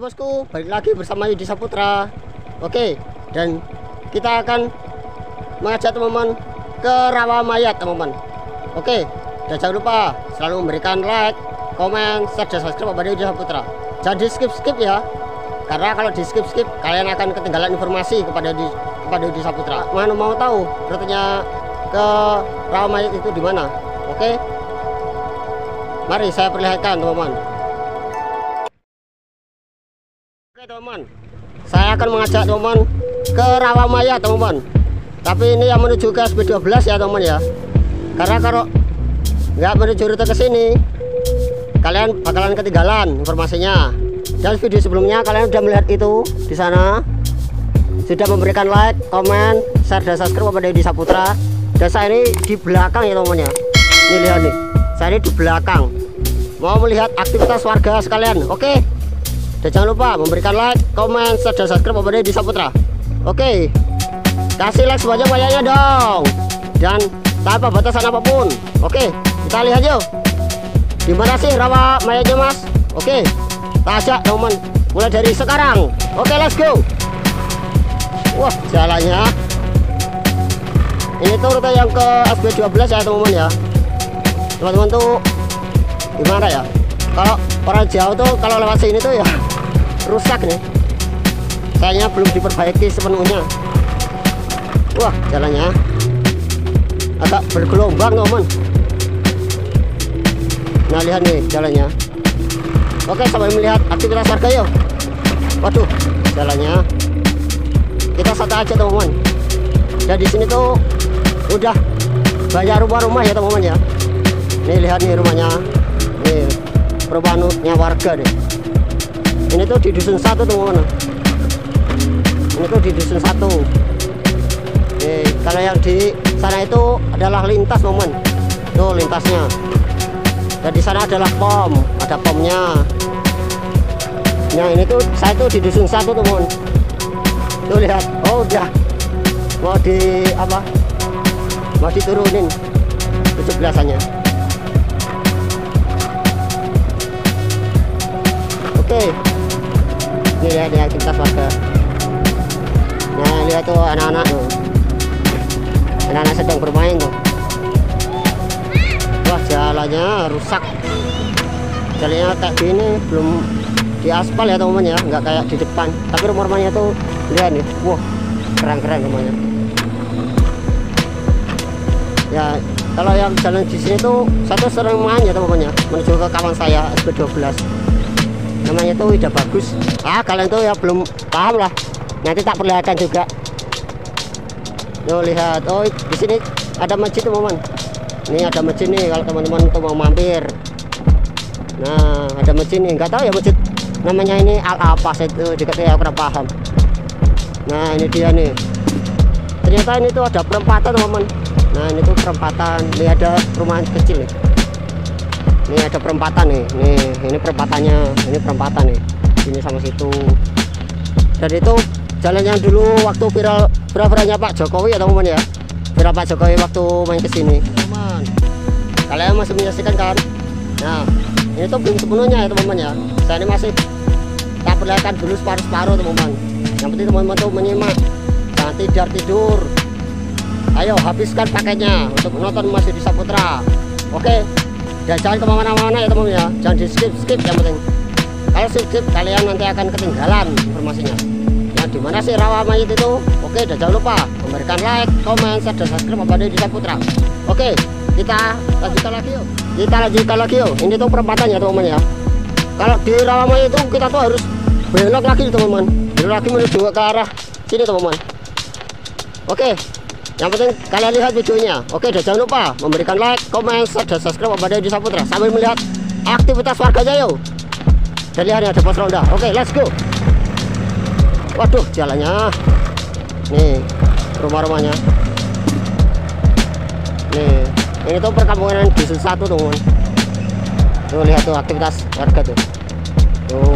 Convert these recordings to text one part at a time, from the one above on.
bosku, balik lagi bersama Yudi Saputra. Oke, dan kita akan mengajak teman-teman ke rawa mayat teman-teman. Oke, dan jangan lupa selalu memberikan like, komen, share, dan subscribe kepada Yudi Saputra. Jangan di skip ya, karena kalau di skip kalian akan ketinggalan informasi kepada Yudi Saputra. Mana mau tahu rutenya ke rawa mayat itu di mana? Oke, mari saya perlihatkan teman-teman. Oke teman-teman, saya akan mengajak teman-teman ke rawa mayat teman-teman. Tapi ini yang menuju ke SP12 ya teman-teman ya. Karena kalau nggak menuju rute ke sini, kalian bakalan ketinggalan informasinya. Dan video sebelumnya kalian sudah melihat itu di sana, sudah memberikan like, komen, share, dan subscribe kepada Yudi Saputra. Dan saya ini di belakang ya teman-teman ya. Ini lihat nih, saya ini di belakang mau melihat aktivitas warga sekalian. Oke. Dan jangan lupa memberikan like, komen, share, dan subscribe kepada Yudi Saputra. Oke, kasih like sebanyak-banyaknya dong, dan tanpa batasan apapun. Oke, kita lihat yuk, gimana sih rawa mayatnya mas? Oke, kita ajak teman mulai dari sekarang. Oke, let's go. Wah, jalannya ini tuh rute yang ke SP12 ya teman-teman ya. Teman-teman tuh gimana ya, kalau orang jauh tuh kalau lewat sini tuh ya rusak nih, sayangnya belum diperbaiki sepenuhnya. Wah, jalannya agak bergelombang teman. Nah lihat nih jalannya. Oke, sampai melihat aktivitas warga yuk. Waduh, jalannya kita santai aja teman-teman. Dan di sini tuh udah banyak rumah-rumah ya teman-teman ya. Nih lihat nih rumahnya, nih perumahannya warga deh. Ini tuh di dusun 1 teman-teman. Ini tuh di dusun 1. Kalau yang di sana itu adalah lintas teman-teman. Tuh lintasnya. Dan di sana adalah pom, ada pomnya. Nah ini tuh saya tuh di dusun 1 teman-teman. Tuh lihat, oh udah mau di apa? Mau diturunin 17-annya. Oke. Ini lihat nih aktivitas warga. Nah lihat tuh anak-anak tuh, anak-anak sedang bermain tuh. Wah, jalannya rusak, jalannya kayak gini, belum diaspal ya teman-teman ya, nggak kayak di depan. Tapi rumah-rumahnya tuh lihat nih, wah keren-keren rumahnya ya. Kalau yang jalan di sini tuh satu sering main ya teman-teman ya, menuju ke kawan saya SP12, namanya tuh udah bagus. Kalian tuh ya belum paham lah, nanti tak perlihatkan juga. Tuh lihat, oh di sini ada masjid teman-teman. Ini ada masjid nih kalau teman-teman tuh mau mampir. Nah ada masjid nih, nggak tahu ya masjid namanya ini apa itu juga ya, kurang paham. Nah ini dia nih, ternyata ini tuh ada perempatan teman-teman. Nah ini tuh perempatan, ini ada rumah kecil nih. Ini ada perempatan nih, ini perempatannya, ini perempatan nih, ini sama situ. Dan itu jalan yang dulu waktu viralnya Pak Jokowi ya teman-teman ya, viral Pak Jokowi waktu main kesini teman. Kalian masih menyaksikan kan? Nah ini tuh belum sepenuhnya ya teman-teman ya, saya ini masih tak perlihatkan dulu separuh-separuh teman-teman. Yang penting teman-teman tuh menyimak, jangan tidur. Ayo habiskan paketnya untuk menonton Mas Yudi Saputra. Oke, dan jangan kemana-mana ya teman-teman ya, jangan di skip yang penting. Kalau skip kalian nanti akan ketinggalan informasinya. Nah dimana sih rawa mayat itu? Oke, dan jangan lupa memberikan like, komen, share, dan subscribe kepada Yudi Saputra. Oke, kita lanjutkan lagi yuk. Ini tuh perempatan ya teman-teman ya. Kalau di rawa mayat itu kita tuh harus belok lagi teman-teman, belok lagi menuju ke arah sini teman-teman. Oke, yang penting kalian lihat videonya. Oke, dan jangan lupa memberikan like, komen, share, dan subscribe kepada Yudi Saputra sambil melihat aktivitas warganya yuk. Dan lihat ada pos ronda. Oke, let's go. Waduh, jalannya nih, rumah-rumahnya nih. Ini tuh perkampungan dusun 1 teman. Tuh lihat tuh aktivitas warga tuh. Tuh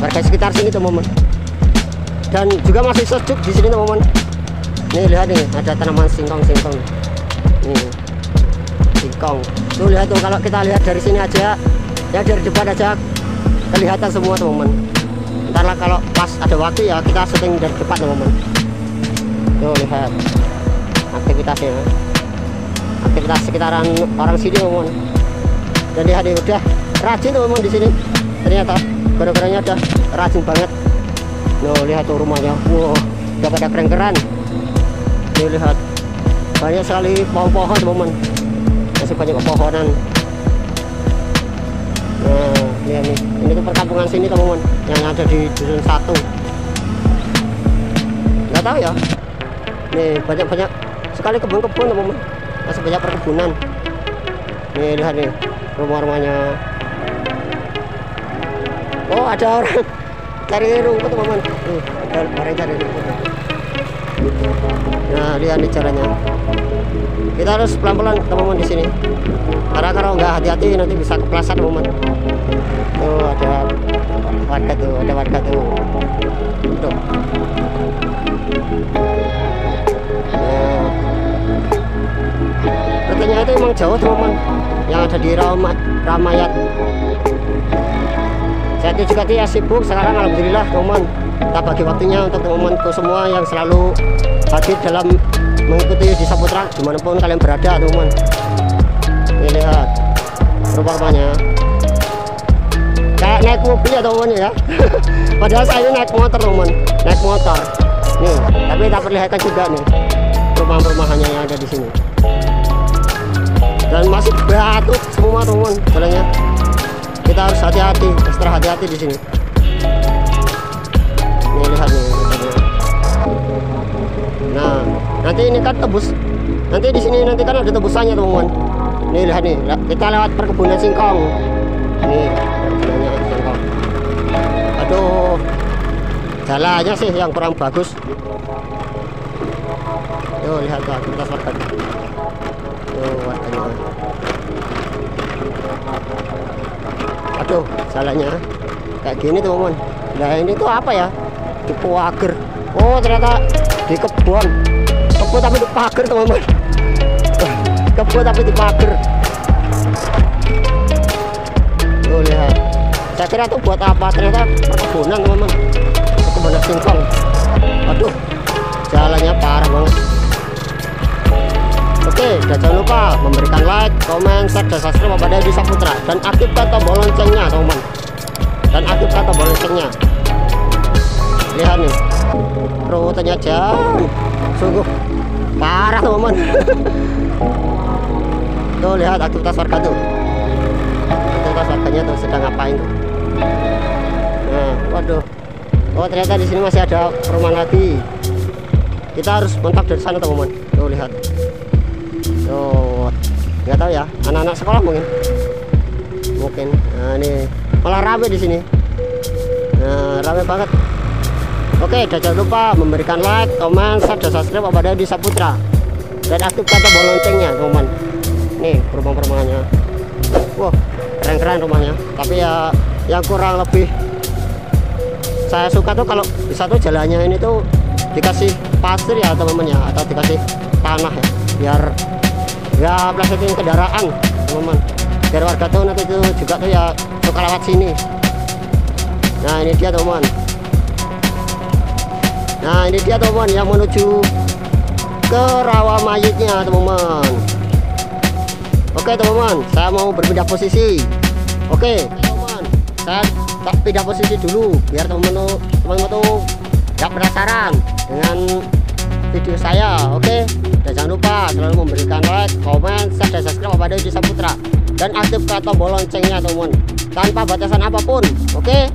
warga sekitar sini teman-teman. Dan juga masih sejuk di sini teman-teman. Nih lihat nih, ada tanaman singkong. Nih singkong. Tuh lihat tuh, kalau kita lihat dari sini aja ya, dari depan aja kelihatan semua teman-teman. Ntar Karena kalau pas ada waktu ya kita syuting dari depan teman-teman. Tuh lihat aktivitasnya, aktivitas sekitaran orang sini teman-teman. Dan lihat nih, udah rajin teman-teman di sini. Ternyata gara-garanya udah rajin banget. Tuh lihat tuh rumahnya, wow, udah pada keren-keren. Nih lihat banyak sekali pohon-pohon teman-teman, masih banyak pepohonan. Nah lihat nih, ini tuh perkampungan sini teman-teman yang ada di dusun 1. Nggak tahu ya, nih banyak-banyak sekali kebun-kebun teman-teman, masih banyak perkebunan. Nih lihat nih rumah-rumahnya. Oh ada orang cari rumput teman-teman, ada orang cari rumput. Nah lihat nih caranya, kita harus pelan-pelan teman-teman di sini, karena kalau nggak hati-hati nanti bisa kepleset teman-teman. Tuh ada warga tuh, ada warga tuh. Tuh. Nah, rutenya itu emang jauh teman-teman, yang ada di Ramayat. Saya itu juga dia sibuk sekarang, alhamdulillah teman-teman. Kita bagi waktunya untuk teman-temanku semua yang selalu hadir dalam mengikuti di Saputra dimanapun kalian berada teman-teman. Ini lihat rumah-rumahnya kayak naik mobil ya teman-teman ya. Padahal saya ini naik motor teman-teman, naik motor nih, tapi tak perlihatkan juga nih rumah-rumahannya yang ada di sini. Dan masih batu semua teman-teman jalannya. Kita harus hati-hati, ekstra hati-hati di sini. Nih lihat nih. Nah, nanti ini kan tebus. Nanti di sini nanti kan ada tebusannya teman-teman. Nih lihat nih, kita lewat perkebunan singkong. Nih, perkebunannya singkong. Aduh, jalannya sih yang kurang bagus. Tuh lihat tuh aktivitas warga. Tuh warganya. Aduh, jalannya kayak gini teman-teman. Nah ini tuh apa ya? Di pagar. Oh ternyata di kebun tapi di pagar teman-teman. Kebun tapi di pagar. Tuh lihat, saya kira tuh buat apa, ternyata perkebunan teman-teman, perkebunan singkong. Aduh, jalannya parah banget. Oke, dan jangan lupa memberikan like, komen, share, dan subscribe pada Edi Saputra, dan aktifkan tombol loncengnya teman-teman, dan aktifkan tombol loncengnya. Lihat nih, rutenya jauh, sungguh parah teman-teman. Tuh lihat aktivitas warga tuh, aktivitas warganya tuh sedang ngapain tuh. Nah, waduh, oh ternyata di sini masih ada perumahan lagi. Kita harus mantap dari sana teman-teman. Tuh lihat, tuh nggak tahu ya, anak-anak sekolah mungkin. Nah ini malah rame di sini. Nah rame banget. Oke, dan jangan lupa memberikan like, komen, share, dan subscribe pada Edi Saputra, dan aktifkan tombol loncengnya teman-teman. Nih rumah-rumahnya, wah keren-keren rumahnya. Tapi ya yang kurang lebih saya suka tuh kalau di satu jalannya ini tuh dikasih pasir ya teman-teman ya, atau dikasih tanah ya, biar ya plesetin kendaraan teman-teman, biar warga tuh nanti tuh juga tuh ya suka lewat sini. Nah ini dia teman-teman. Nah ini dia teman-teman yang menuju ke rawa mayitnya teman-teman. Oke teman-teman, saya mau berpindah posisi. Oke teman-teman, saya tak pindah posisi dulu biar teman-teman tuh gak penasaran dengan video saya. Oke, dan jangan lupa selalu memberikan like, komen, share, dan subscribe pada Edi Saputra, dan aktifkan tombol loncengnya teman-teman, tanpa batasan apapun. Oke.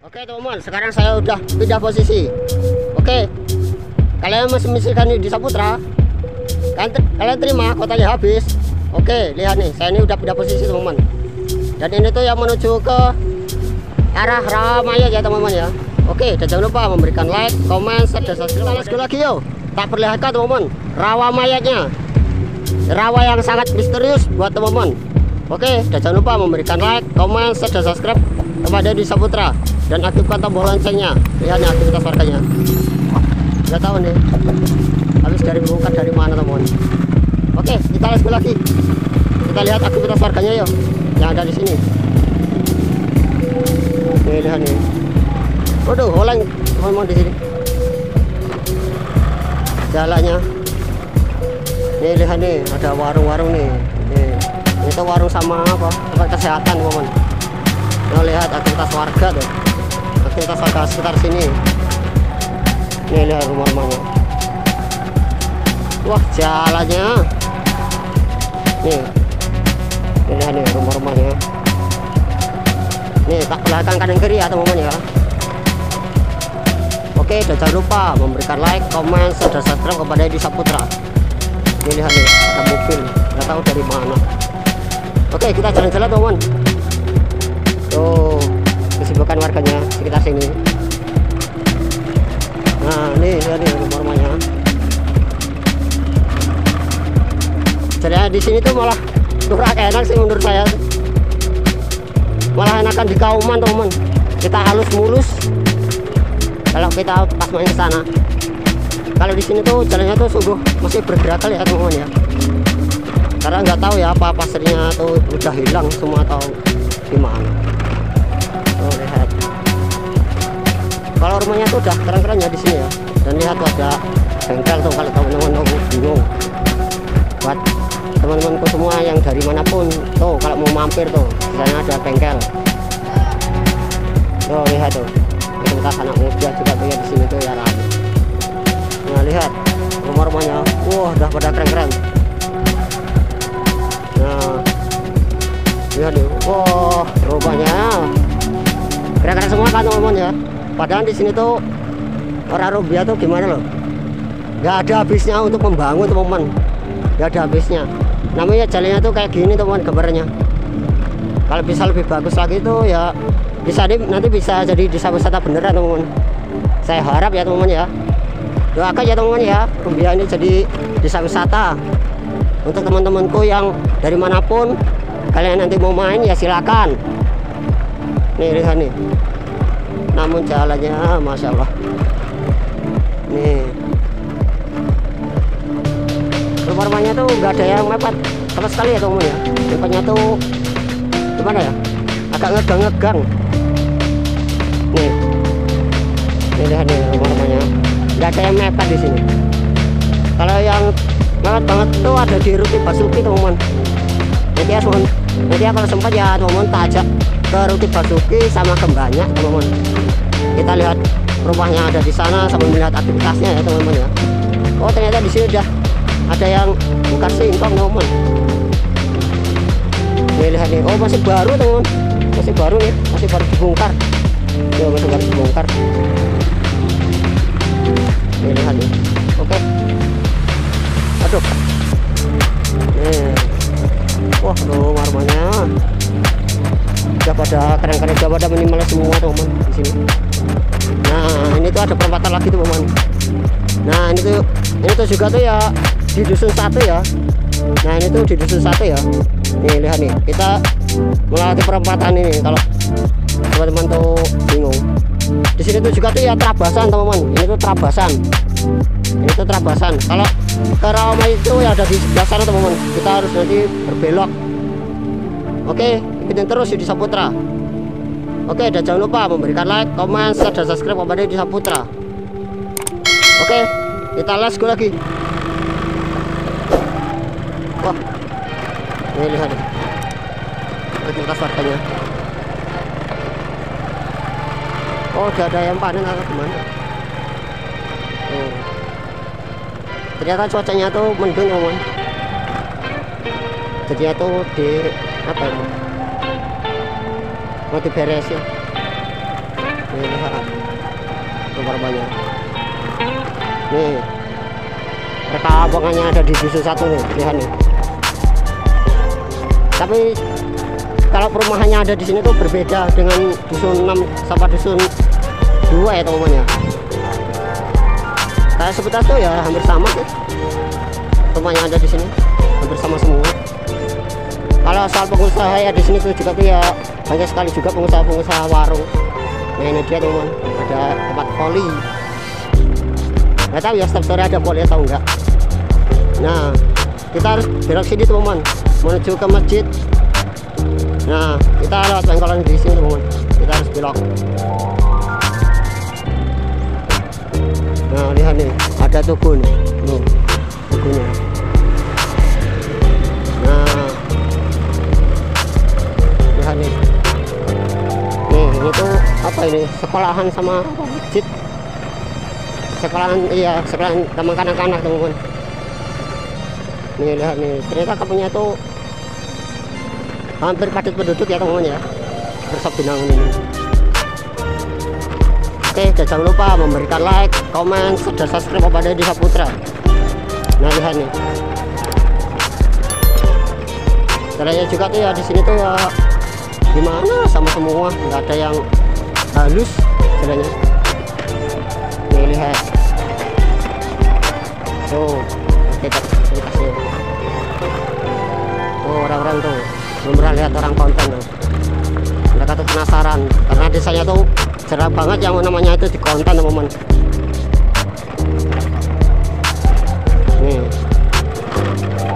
Oke teman-teman, sekarang saya udah pindah posisi. Oke, kalian masih menyaksikan Edi Saputra, kalian terima kotanya habis. Oke, lihat nih, saya ini udah pindah posisi teman-teman, dan ini tuh yang menuju ke arah Ramayat ya teman-teman ya. Oke, dan jangan lupa memberikan like, komen, share, dan subscribe. Let's go lagi yo. Tak perlihatkan teman-teman rawa mayatnya, rawa yang sangat misterius buat teman-teman. Oke, dan jangan lupa memberikan like, komen, share, dan subscribe kepada Edi Saputra, dan aktifkan tombol loncengnya. Lihat nih aktivitas warganya. Nggak tahu nih habis dari bukan dari mana teman-teman. Oke, kita let's go lagi. Kita lihat aktivitas warganya yuk yang ada di sini. Nih lihat nih. Waduh, oleng teman-teman di sini. Jalannya. Nih lihat nih, ada warung-warung nih. Nih, itu warung sama apa? Tempat kesehatan teman-teman. Nah, lihat aktivitas warga tuh. Aktivitas warga sekitar sini. Nih lihat rumah-rumahnya. Wah, jalannya. Nih. Ini lihat nih rumah-rumahnya. Nih, tak belakang kanan kiri ya teman-teman ya. Oke, dan jangan lupa memberikan like, komen, dan subscribe kepada Edi Saputra. Ini lihat nih, ada mobil, nggak tahu dari mana. Oke, kita jalan-jalan teman-teman. Tuh, kesibukan warganya sekitar sini. Nah, nih lihat nih rumah-rumahnya. Jadi di sini tuh malah kurang enak sih menurut saya. Malah enakan di Kauman teman-teman. Kita halus mulus. Kalau kita pas main ke sana. Kalau di sini tuh jalannya tuh sungguh masih bergerak ya teman-teman ya. Karena nggak tahu ya apa pasirnya tuh udah hilang semua atau gimana. Oh, lihat. Kalau rumahnya tuh udah keren-keren ya di sini ya. Dan lihat tuh ada bengkel tuh kalau teman-teman bingung. Buat teman-temanku semua yang dari manapun tuh kalau mau mampir tuh di sana ada bengkel. Tuh lihat tuh. Aktivitas anak muda juga tuh ya di sini tuh ya ramai. Nah lihat rumah-rumahnya, wah udah pada keren-keren. Nah lihat nih, wah rumahnya keren-keren semua kan teman-teman ya. Padahal di sini tuh orang Rumbia tuh gimana loh? Gak ada habisnya untuk membangun teman-teman. Gak ada habisnya. Namanya jalannya tuh kayak gini teman-teman gambarnya. Kalau bisa lebih bagus lagi tuh ya bisa nanti bisa jadi desa wisata beneran teman-teman. Saya harap ya teman-teman ya. Doakan ya teman-teman ya, Rumbia ini jadi desa wisata. Untuk teman-temanku yang dari manapun kalian nanti mau main ya silakan. Nih lihat nih. Namun jalannya masya Allah. Nih. Rumah-rumahnya tuh nggak ada yang mepet sama sekali ya teman-teman ya. Tempatnya tuh gimana ya? Agak ngegang-ngegang. Nih. Nih lihat nih rumah-rumahnya. Nggak ada yang mepet di sini. Kalau yang mepet banget tuh ada di Ruti Basuki teman-teman. Nanti ya kalau sempat ya teman-teman tak ajak ke Ruti Basuki sama Kembanya teman-teman. Kita lihat rumahnya ada di sana sambil melihat aktivitasnya ya teman-teman ya. Oh ternyata di sini udah ada yang bukan singkong teman-teman. Nih lihat nih, oh masih baru teman-teman. Masih baru nih, masih baru dibongkar. Ya masih baru dibongkar. Nih lihat nih. Oke. Aduh. Nih. Wah, rumah-rumahnya udah pada keren-keren, udah pada minimalis semua teman-teman di sini. Nah, ini tuh ada perempatan lagi teman-teman. Nah, ini tuh juga tuh ya di dusun satu ya. Nah, ini tuh di dusun satu ya. Nih lihat nih, kita melewati perempatan ini kalau teman-teman tuh bingung. Di sini tuh juga tuh ya Trabasan teman-teman. Ini tuh Trabasan. Ini tuh Trabasan. Kalau ke Rawamangun itu ya ada di sebelah sana teman-teman. Kita harus nanti berbelok. Oke, ikutin terus Edi Saputra. Oke, dan jangan lupa memberikan like, komen, share, dan subscribe kepada Edi Saputra. Oke, kita let's go lagi. Wah, ini lihat deh aktivitas warganya. Oh, udah ada yang panen atau gimana? Ternyata cuacanya tuh mendung teman. Jadinya tuh di apa ya? Mau diberesin. Ini lihat rumah-rumahnya. Nih, perkampungannya ada di dusun satu nih, lihat nih. Tapi kalau perumahannya ada di sini tuh berbeda dengan dusun 6 sama dusun 2 ya teman-teman ya. Kayak sebentar tuh ya hampir sama sih. Rumahnya ada di sini hampir sama semua. Kalau soal pengusaha ya di sini tuh juga tuh ya banyak sekali juga pengusaha-pengusaha warung. Nah ini dia teman-teman, ada tempat poli. Nggak tahu ya setiap sore ada poli atau enggak. Nah kita harus belok sini teman-teman menuju ke masjid. Nah kita lewat pengkolan di sini teman-teman. kita harus belok. Nah lihat nih, ada tugu nih, tugunya. Nah lihat nih, ini tuh apa ini, sekolahan sama masjid, sekolahan, iya sekolahan teman kanak-kanak teman-teman. Nih lihat nih, ternyata kampungnya tuh hampir padat penduduk ya teman-teman ya, Bersop Binangun ini. Oke, jangan lupa memberikan like, komen, dan subscribe kepada Desa Putra. Nah lihat nih, caranya juga tuh ya di sini tuh ya gimana, sama semua, nggak ada yang halus jalannya. Nih lihat tuh, kita kasih. Oh, orang-orang tuh belum pernah lihat orang konten tuh. Mereka tuh penasaran karena desanya tuh jarang banget yang namanya itu di konten teman-teman. Nih,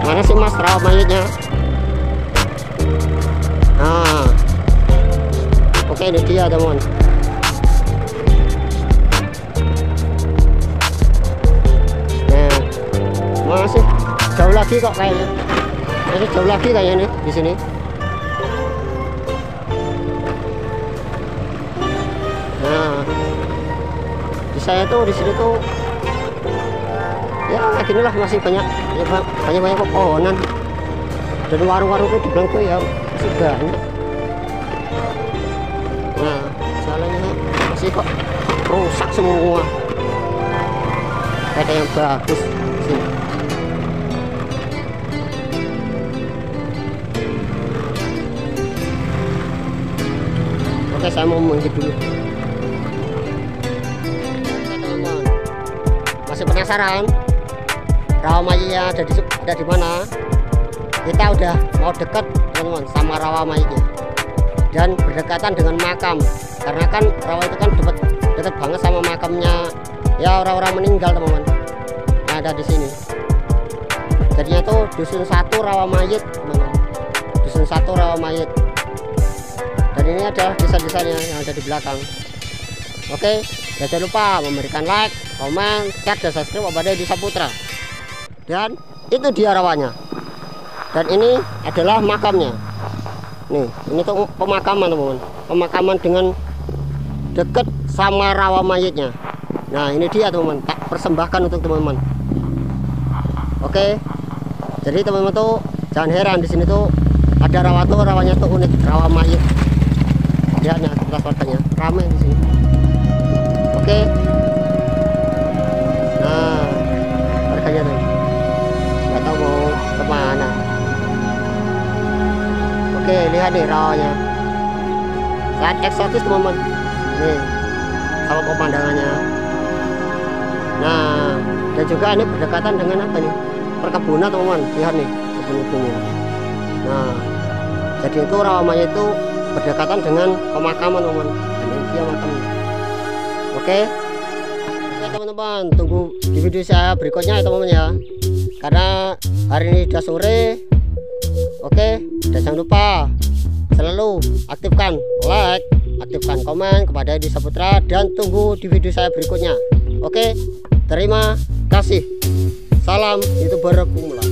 mana sih mas rawa mayatnya? Nah, oke ini dia teman. Nah, masih jauh lagi kok kayaknya. Masih jauh lagi kayaknya nih di sini. Nah, di saya tuh di sini tuh ya kayak gini lah, masih banyak pepohonan dan warung-warung tuh di belakang tuh ya masih banyak. Nah jalannya masih kok rusak semua, ada yang bagus di sini. Oke, saya mau mengintip dulu. Masih penasaran rawa mayatnya ada di mana? Kita udah mau deket teman-teman sama rawa mayatnya dan berdekatan dengan makam, karena kan rawa itu kan dekat banget sama makamnya ya orang-orang meninggal teman-teman. Nah, ada di sini. Jadinya tuh dusun 1 rawa mayat teman-teman, dusun 1 rawa mayat. Dan ini adalah desa-desanya yang ada di belakang. Oke, jangan lupa memberikan like, komen, share, dan subscribe kepada Desa Putra. Dan itu dia rawanya. Dan ini adalah makamnya. Nih, ini tuh pemakaman teman-teman. Pemakaman dengan dekat sama rawa mayatnya. Nah, ini dia teman-teman. Tak persembahkan untuk teman-teman. Oke. Jadi teman-teman tuh jangan heran di sini tuh ada rawanya tuh unik, rawa mayat. Lihat nih aktivitas warganya, ramai di sini. Oke. Nah, warganya tuh nggak tahu mau kemana. Oke, lihat nih rawanya, sangat eksotis teman-teman. Nih, sama pemandangannya. Nah, dan juga ini berdekatan dengan apa nih? Perkebunan teman-teman. Lihat nih kebun-kebunnya. Nah, jadi itu rawanya itu berdekatan dengan pemakaman teman-teman. Dan ini dia makamnya. Oke, teman-teman, tunggu di video saya berikutnya ya teman-teman ya, karena hari ini udah sore. Oke, dan jangan lupa selalu aktifkan like, aktifkan komen kepada Desa Putra, dan tunggu di video saya berikutnya. Oke, terima kasih. Salam YouTuber pemula.